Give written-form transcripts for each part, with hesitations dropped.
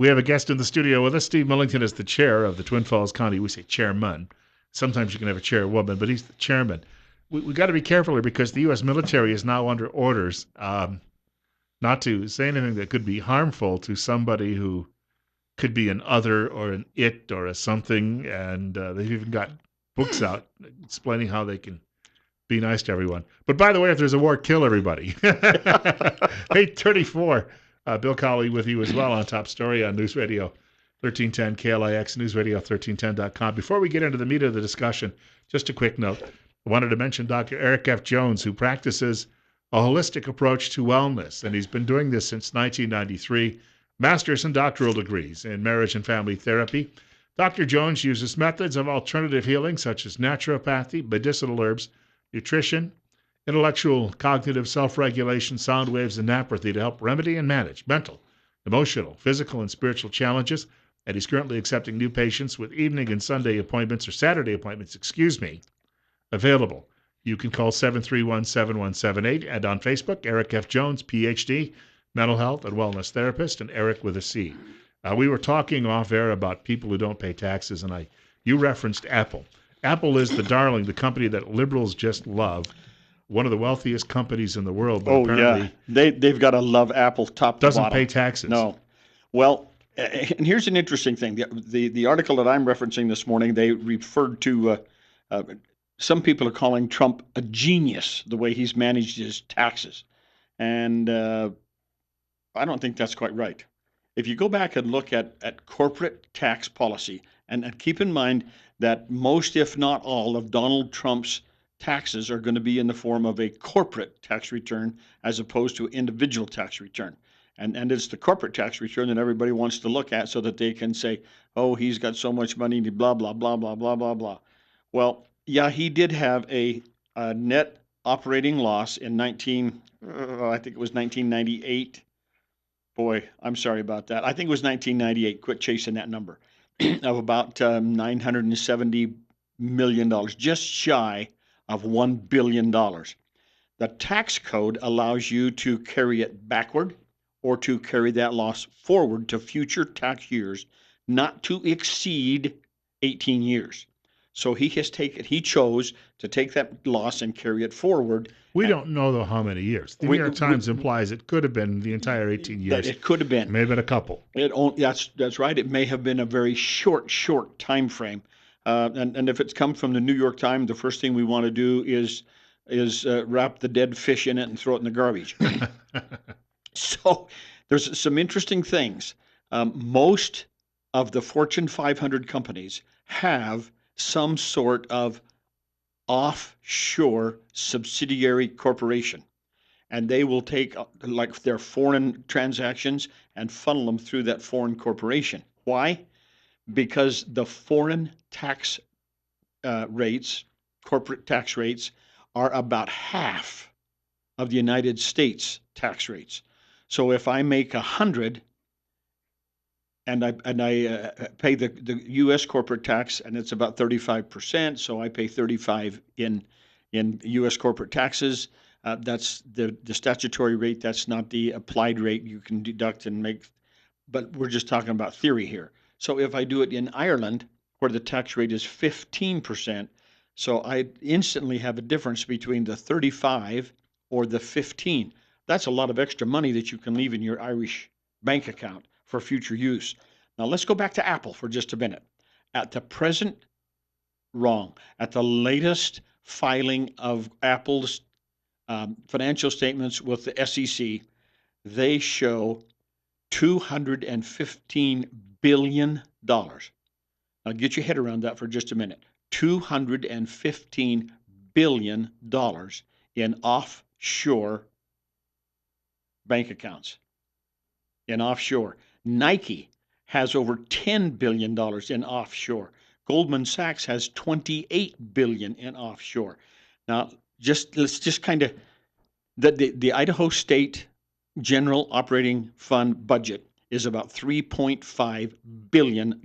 We have a guest in the studio with us. Steve Millington is the chair of the Twin Falls County. We say chairman. Sometimes you can have a chairwoman, but he's the chairman. We got to be careful here because the U.S. military is now under orders not to say anything that could be harmful to somebody who could be an other or an it or a something. And they've even got books out explaining how they can be nice to everyone. But by the way, if there's a war, kill everybody. 8:34. Bill Colley with you as well on Top Story on News Radio 1310 KLIX, newsradio1310.com. Before we get into the meat of the discussion, just a quick note. I wanted to mention Dr. Eric F. Jones, who practices a holistic approach to wellness, and he's been doing this since 1993, master's and doctoral degrees in marriage and family therapy. Dr. Jones uses methods of alternative healing such as naturopathy, medicinal herbs, nutrition, intellectual, cognitive, self-regulation, sound waves, and napathy to help remedy and manage mental, emotional, physical, and spiritual challenges. And he's currently accepting new patients with evening and Sunday appointments, or Saturday appointments, available. You can call 731-7178, and on Facebook, Eric F. Jones, PhD, mental health and wellness therapist, and Eric with a C. We were talking off air about people who don't pay taxes, and you referenced Apple. Apple is the darling, the company that liberals just love. One of the wealthiest companies in the world, but apparently they've got to love Apple top to bottom. Doesn't pay taxes. No. Well, and here's an interesting thing. The article that I'm referencing this morning, they referred to some people are calling Trump a genius, the way he's managed his taxes. And I don't think that's quite right. If you go back and look at corporate tax policy, and keep in mind that most, if not all, of Donald Trump's taxes are going to be in the form of a corporate tax return as opposed to individual tax return. And it's the corporate tax return that everybody wants to look at so that they can say, oh, he's got so much money, blah, blah, blah, blah, blah, blah, blah. Well, yeah, he did have a net operating loss in I think it was 1998. Boy, I'm sorry about that. I think it was 1998. Quit chasing that number. Of about $970 million, just shy of $1 billion. The tax code allows you to carry it backward or to carry that loss forward to future tax years, not to exceed 18 years. So he chose to take that loss and carry it forward. We don't know, though, how many years. The New York Times implies it could have been the entire 18 years. It could have been. Maybe been a couple. That's right. It may have been a very short time frame. And if it's come from the New York Times, the first thing we want to do is wrap the dead fish in it and throw it in the garbage. So there's some interesting things. Most of the Fortune 500 companies have some sort of offshore subsidiary corporation, and they will take like their foreign transactions and funnel them through that foreign corporation. Why? Because the foreign tax rates, corporate tax rates, are about half of the United States tax rates. So if I make 100 and I pay the U.S. corporate tax, and it's about 35%, so I pay 35 in U.S. corporate taxes. That's the statutory rate. That's not the applied rate you can deduct and make. But we're just talking about theory here. So if I do it in Ireland, where the tax rate is 15%, so I instantly have a difference between the 35 or the 15. That's a lot of extra money that you can leave in your Irish bank account for future use. Now let's go back to Apple for just a minute. At the present, at the latest filing of Apple's financial statements with the SEC, they show $215 billion. Now get your head around that for just a minute. $215 billion in offshore bank accounts. In offshore. Nike has over $10 billion in offshore. Goldman Sachs has $28 billion in offshore. Now, let's just kind of, the Idaho State General Operating Fund budget is about $3.5 billion.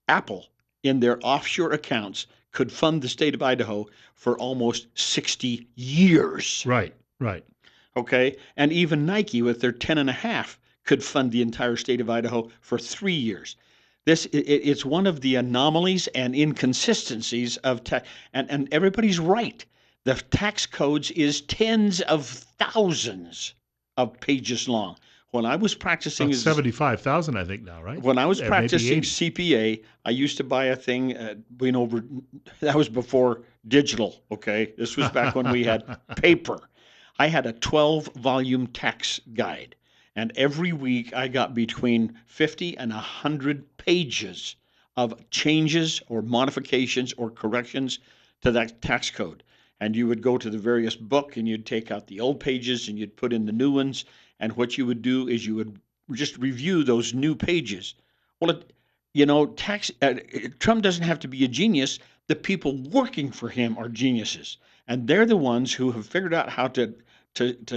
Apple, in their offshore accounts, could fund the state of Idaho for almost 60 years. Right. Okay, and even Nike with their 10.5 could fund the entire state of Idaho for 3 years. It's one of the anomalies and inconsistencies of tax, and everybody's right. The tax codes is tens of thousands of pages long. When I was practicing About as 75,000, I think now, right? when I was Maybe practicing 80. CPA, I used to buy a thing. That was before digital. Okay, this was back when we had paper. I had a 12-volume tax guide, and every week I got between 50 and 100 pages of changes or modifications or corrections to that tax code. And you would go to the various book and you'd take out the old pages and you'd put in the new ones. And what you would do is you would just review those new pages. Well, Trump doesn't have to be a genius. The people working for him are geniuses, and they're the ones who have figured out how to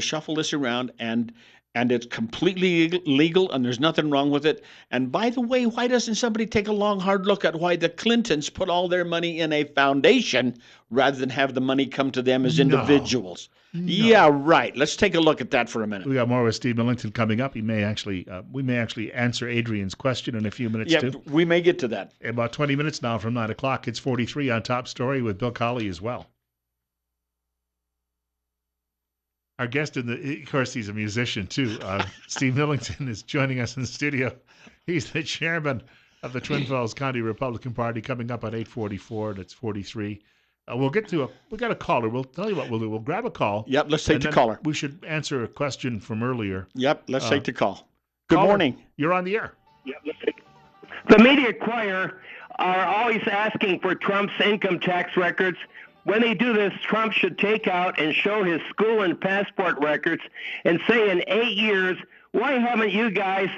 shuffle this around, and it's completely legal, and there's nothing wrong with it. And by the way, why doesn't somebody take a long, hard look at why the Clintons put all their money in a foundation rather than have the money come to them as individuals? No. Yeah, right. Let's take a look at that for a minute. We got more with Steve Millington coming up. We may actually answer Adrian's question in a few minutes too. We may get to that. About 20 minutes now from 9 o'clock. It's 43 on Top Story with Bill Colley as well. Our guest of course, he's a musician too. Steve Millington is joining us in the studio. He's the chairman of the Twin Falls County Republican Party. Coming up at 8:44. That's 43. We got a caller. We'll tell you what we'll do. We'll grab a call. Yep, let's take the caller. We should answer a question from earlier. Yep, let's take the call. Good caller, morning. You're on the air. Yep, let's take The media choir are always asking for Trump's income tax records. When they do this, Trump should take out and show his school and passport records and say in 8 years, why haven't you guys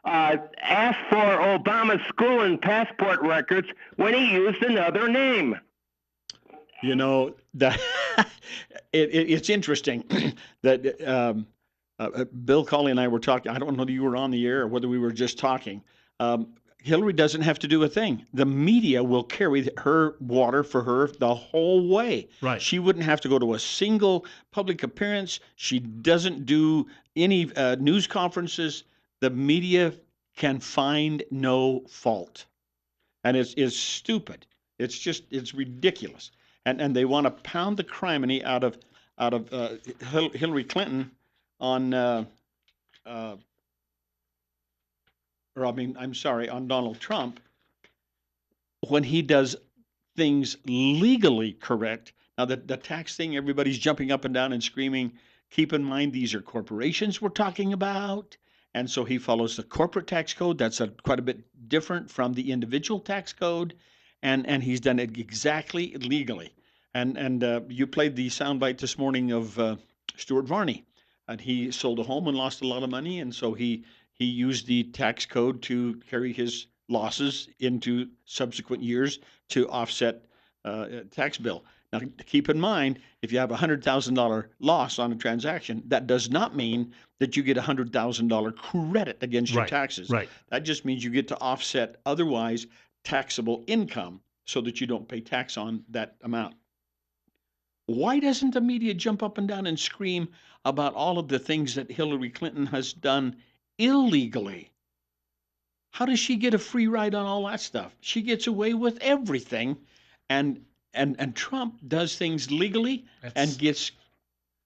asked for Obama's school and passport records when he used another name? You know, that it's interesting that Bill Colley and I were talking. I don't know if you were on the air or whether we were just talking. Hillary doesn't have to do a thing. The media will carry her water for her the whole way. Right. She wouldn't have to go to a single public appearance. She doesn't do any news conferences. The media can find no fault. And it's stupid. It's ridiculous. And they want to pound the criminy out of Hillary Clinton on on Donald Trump when he does things legally correct. Now, the tax thing, everybody's jumping up and down and screaming, keep in mind these are corporations we're talking about. And so he follows the corporate tax code. That's quite a bit different from the individual tax code. And he's done it exactly legally. And you played the soundbite this morning of Stuart Varney. And he sold a home and lost a lot of money. And so he used the tax code to carry his losses into subsequent years to offset tax bill. Now, keep in mind, if you have a $100,000 loss on a transaction, that does not mean that you get a $100,000 credit against your taxes. Right. That just means you get to offset otherwise taxable income so that you don't pay tax on that amount. Why doesn't the media jump up and down and scream about all of the things that Hillary Clinton has done illegally? How does she get a free ride on all that stuff? She gets away with everything, and Trump does things legally and gets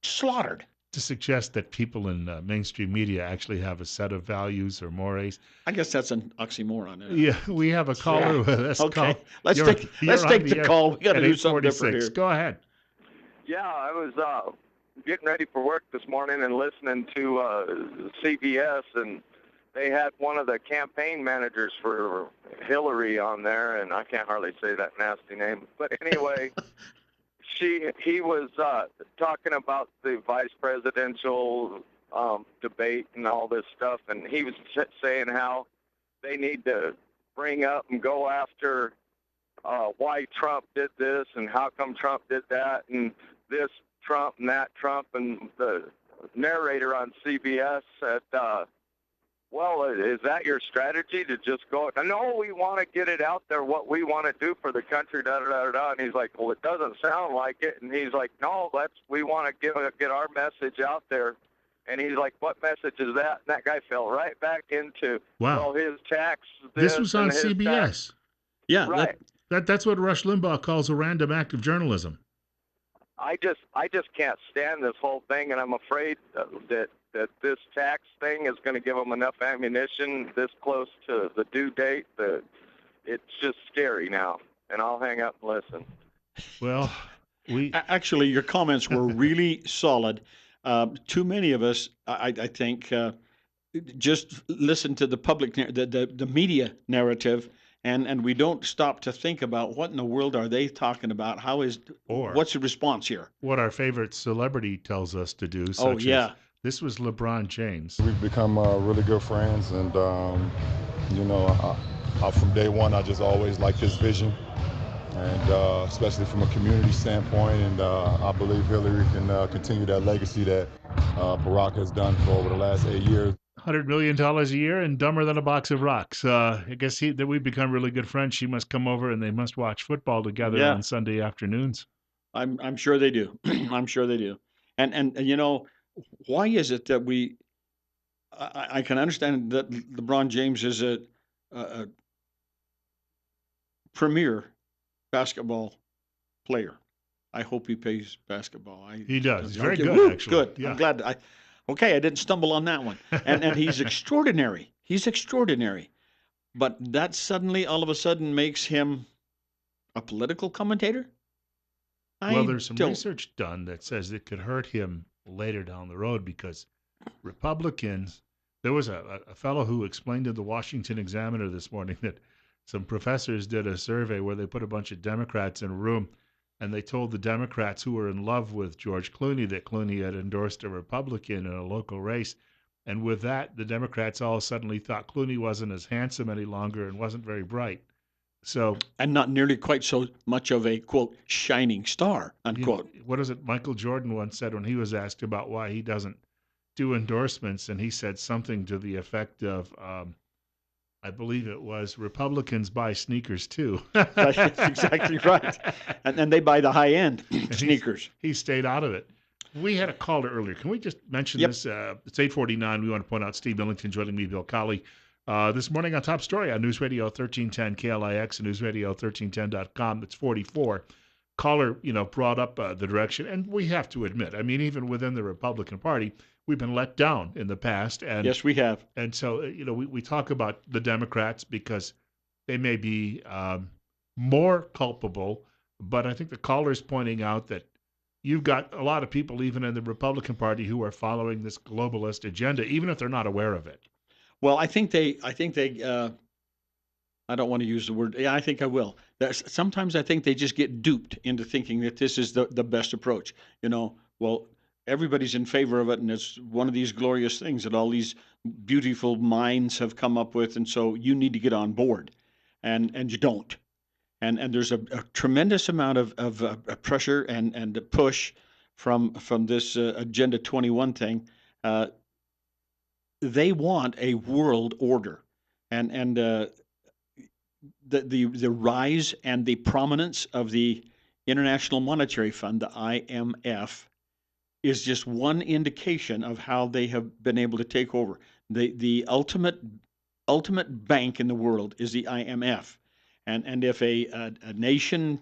slaughtered. To suggest that people in mainstream media actually have a set of values or mores. I guess that's an oxymoron. Yeah, we have a caller with us. Okay, let's take the call. We got to do something different here. Go ahead. Yeah, I was getting ready for work this morning and listening to CBS, and they had one of the campaign managers for Hillary on there, and I can't hardly say that nasty name. But anyway, he was talking about the vice presidential debate and all this stuff, and he was saying how they need to bring up and go after why Trump did this and how come Trump did that and this Trump and that Trump. And the narrator on CBS said, well, is that your strategy to just go, no, we want to get it out there, what we want to do for the country, da-da-da-da-da. And he's like, well, it doesn't sound like it. And he's like, no, we want to get our message out there. And he's like, what message is that? And that guy fell right back into, Wow. well, his tax. This was on and his tax. CBS. Yeah, Right. That's what Rush Limbaugh calls a random act of journalism. I just can't stand this whole thing, and I'm afraid that this tax thing is going to give them enough ammunition this close to the due date that it's just scary now. And I'll hang up and listen. Well, actually, your comments were really solid. Too many of us, I think, just listen to the public, the media narrative, and we don't stop to think about what in the world are they talking about? What's the response here? What our favorite celebrity tells us to do. Oh, yeah. This was LeBron James. We've become really good friends, and from day one, I just always liked his vision, and especially from a community standpoint. And I believe Hillary can continue that legacy that Barack has done for over the last 8 years. $100 million a year and dumber than a box of rocks. I guess that we've become really good friends. She must come over and they must watch football together on Sunday afternoons. I'm sure they do. I'm sure they do. And why is it that I can understand that LeBron James is a premier basketball player. I hope he plays basketball. He does. He's very okay, good, actually. Good. Yeah. I'm glad. I didn't stumble on that one. And he's extraordinary. He's extraordinary. But that suddenly, all of a sudden, makes him a political commentator? Well, there's some research done that says it could hurt him later down the road because Republicans, there was a fellow who explained to the Washington Examiner this morning that some professors did a survey where they put a bunch of Democrats in a room and they told the Democrats who were in love with George Clooney that Clooney had endorsed a Republican in a local race. And with that, the Democrats all suddenly thought Clooney wasn't as handsome any longer and wasn't very bright. So, and not nearly quite so much of a, quote, shining star, unquote. What is it Michael Jordan once said when he was asked about why he doesn't do endorsements, and he said something to the effect of, I believe it was, Republicans buy sneakers too. That's exactly right. And they buy the high-end sneakers. He stayed out of it. We had a caller earlier. Can we just mention this? It's 8:49. We want to point out Steve Millington joining me, Bill Colley. This morning on Top Story on News Radio 1310 KLIX and newsradio1310.com. It's 44. Caller, brought up the direction, and we have to admit, I mean, even within the Republican Party, we've been let down in the past. And yes, we have. And so, we talk about the Democrats because they may be more culpable, but I think the caller's pointing out that you've got a lot of people, even in the Republican Party, who are following this globalist agenda, even if they're not aware of it. Well, I think they. I don't want to use the word. Yeah, I think I will. Sometimes I think they just get duped into thinking that this is the best approach. Well, everybody's in favor of it, and it's one of these glorious things that all these beautiful minds have come up with, and so you need to get on board, and you don't. And there's a tremendous amount of pressure and push from this Agenda 21 thing. They want a world order, and the rise and the prominence of the International Monetary Fund, the IMF, is just one indication of how they have been able to take over. The ultimate bank in the world is the IMF, and if a nation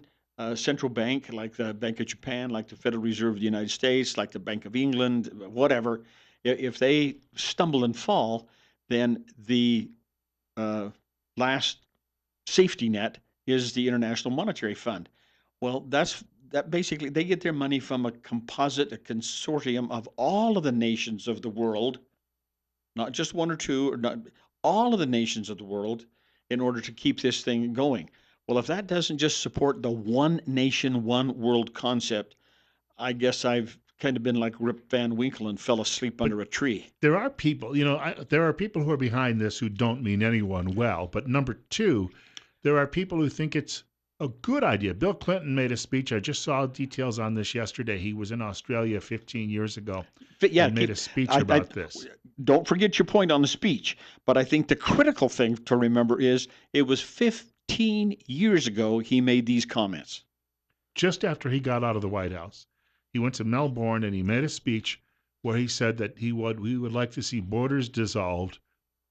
central bank like the Bank of Japan, like the Federal Reserve of the United States, like the Bank of England, whatever, if they stumble and fall, then the last safety net is the International Monetary Fund. Well, that basically they get their money from a consortium of all of the nations of the world, not just one or two, or not all of the nations of the world, in order to keep this thing going. Well, if that doesn't just support the one nation, one world concept, I guess I've kind of been like Rip Van Winkle and fell asleep under a tree. There are people, there are people who are behind this who don't mean anyone well. But number two, there are people who think it's a good idea. Bill Clinton made a speech. I just saw details on this yesterday. He was in Australia 15 years ago. Yeah, he made a speech about this. Don't forget your point on the speech. But I think the critical thing to remember is it was 15 years ago he made these comments. Just after he got out of the White House. He went to Melbourne and he made a speech where he said that we would like to see borders dissolved,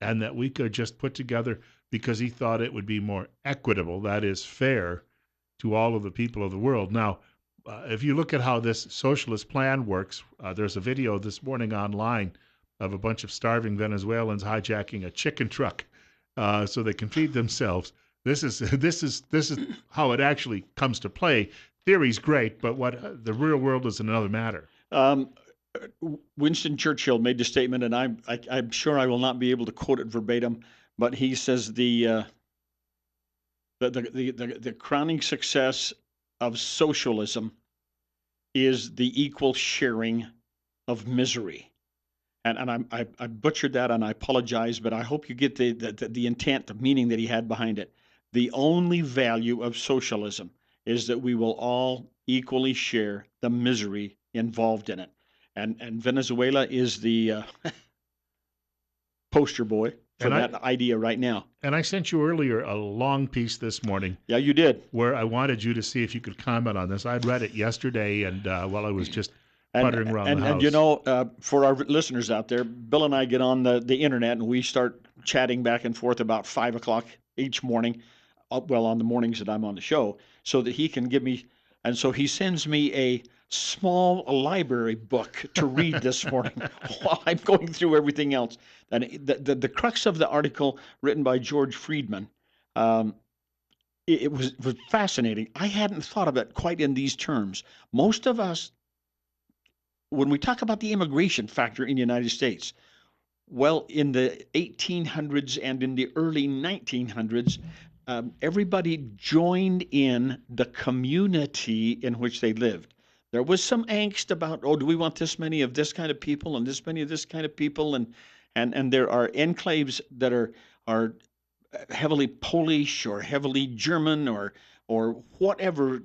and that we could just put together, because he thought it would be more equitable, that is fair, to all of the people of the world. Now, if you look at how this socialist plan works, there's a video this morning online of a bunch of starving Venezuelans hijacking a chicken truck so they can feed themselves. This is how it actually comes to play. Theory's great, but what the real world is another matter. Winston Churchill made the statement, and I'm sure I will not be able to quote it verbatim, but he says the crowning success of socialism is the equal sharing of misery. And I butchered that, and I apologize, but I hope you get the intent, the meaning that he had behind it. The only value of socialism is that we will all equally share the misery involved in it. And Venezuela is the poster boy for that idea right now. And I sent you earlier a long piece this morning. Yeah, you did. Where I wanted you to see if you could comment on this. I'd read it yesterday, and while I was just puttering around the house. And you know, for our listeners out there, Bill and I get on the internet, and we start chatting back and forth about 5 o'clock each morning, well, on the mornings that I'm on the show, so that he can give me, and so he sends me a small library book to read this morning while I'm going through everything else. And the crux of the article written by George Friedman, it was fascinating. I hadn't thought of it quite in these terms. Most of us, when we talk about the immigration factor in the United States, well, in the 1800s and in the early 1900s, everybody joined in the community in which they lived. There was some angst about, oh, do we want this many of this kind of people and this many of this kind of people? And there are enclaves that are heavily Polish or heavily German or whatever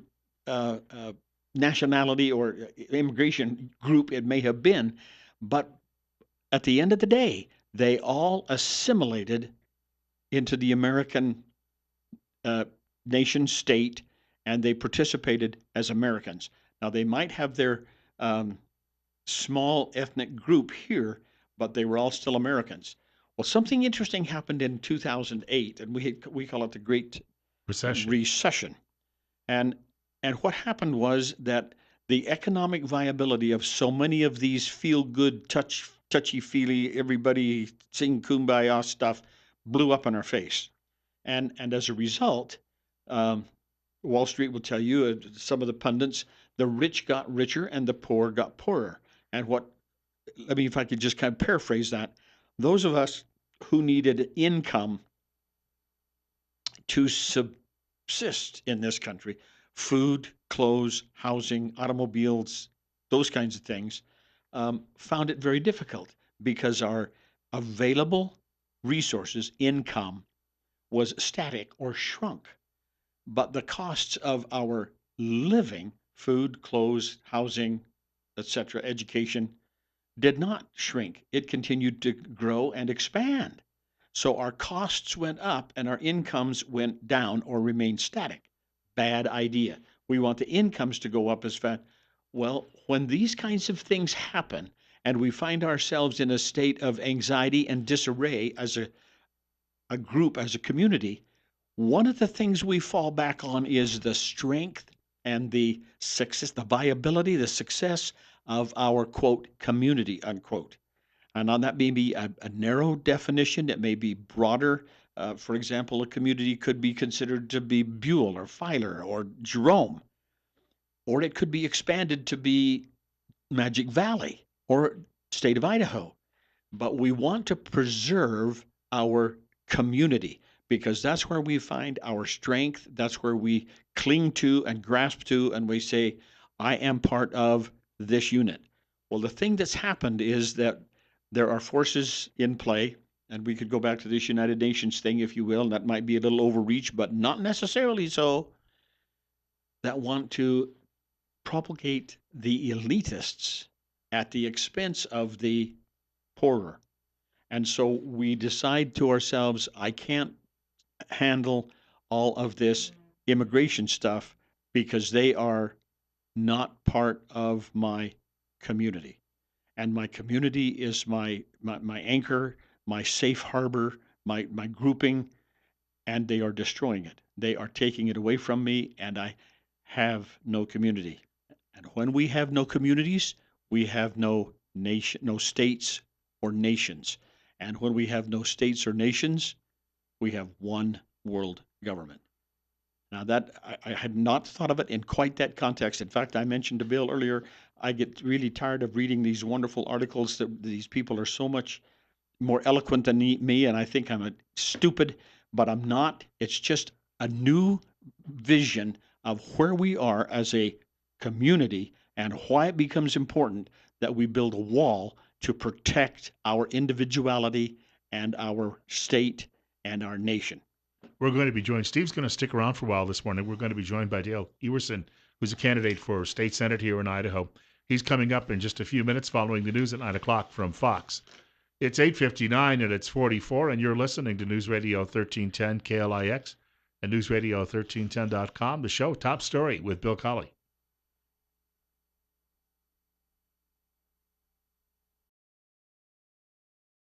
nationality or immigration group it may have been. But at the end of the day, they all assimilated into the American nation state, and they participated as Americans. Now, they might have their small ethnic group here, but they were all still Americans. Well, something interesting happened in 2008, and we call it the Great Recession. And what happened was that the economic viability of so many of these feel-good, touchy-feely, everybody sing kumbaya stuff blew up in our face. And as a result, Wall Street will tell you, some of the pundits, the rich got richer and the poor got poorer. And let me, if I could just kind of paraphrase that, those of us who needed income to subsist in this country, food, clothes, housing, automobiles, those kinds of things, found it very difficult because our available resources, income, was static or shrunk. But the costs of our living, food, clothes, housing, etc., education, did not shrink. It continued to grow and expand. So our costs went up and our incomes went down or remained static. Bad idea. We want the incomes to go up as fast. Well, when these kinds of things happen and we find ourselves in a state of anxiety and disarray as a group, as a community, one of the things we fall back on is the strength and the success, the viability, the success of our, quote, community, unquote. And on that may be a narrow definition. It may be broader. For example, a community could be considered to be Buell or Filer or Jerome. Or it could be expanded to be Magic Valley or state of Idaho. But we want to preserve our community because that's where we find our strength. That's where we cling to and grasp to, and we say, I am part of this unit. Well, the thing that's happened is that there are forces in play, and we could go back to this United Nations thing, if you will, and that might be a little overreach, but not necessarily so, that want to propagate the elitists at the expense of the poorer. And so we decide to ourselves, I can't handle all of this immigration stuff because they are not part of my community. and my community is my anchor, my safe harbor, my grouping, and they are destroying it. They are taking it away from me, and I have no community. And when we have no communities, we have no nation, no states or nations. And when we have no states or nations, we have one world government. Now that I had not thought of it in quite that context. In fact, I mentioned to Bill earlier, I get really tired of reading these wonderful articles that these people are so much more eloquent than me, and I think I'm stupid, but I'm not. It's just a new vision of where we are as a community and why it becomes important that we build a wall to protect our individuality and our state and our nation. We're going to be joined. Steve's going to stick around for a while this morning. We're going to be joined by Dale Ewerson, who's a candidate for state senate here in Idaho. He's coming up in just a few minutes following the news at 9 o'clock from Fox. It's 8:59 and it's 44, and you're listening to News Radio 1310 KLIX and newsradio1310.com, the show Top Story with Bill Colley.